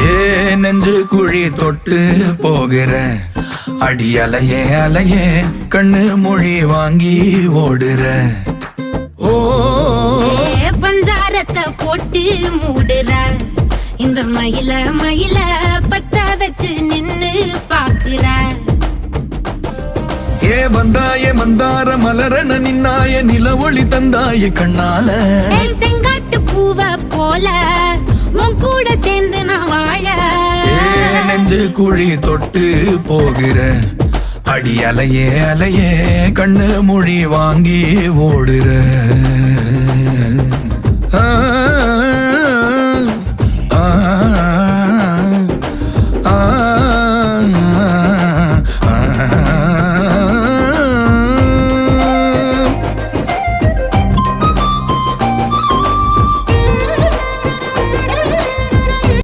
ஏ நெஞ்சு குழி தொட்டு போகிற அடி அலையே அலையே கண்ணு மொழி வாங்கி ஓடுற. ஓ பஞ்சாரத்தை போட்டு மூடுற இந்த மயில மயில பத்த வச்சு நின்னு பாக்குற. ஏ வந்தாய மந்தார மலரன நின்னாய நில ஒளி தந்தாய கண்ணால. செங்காட்டு பூவ போல உன் கூட சேர்ந்து நான் வாழ. நெஞ்சு குழி தொட்டு போகிற அடி அலையே அலையே கண்ணு மொழி வாங்கி ஓடுற. ஆ ஆ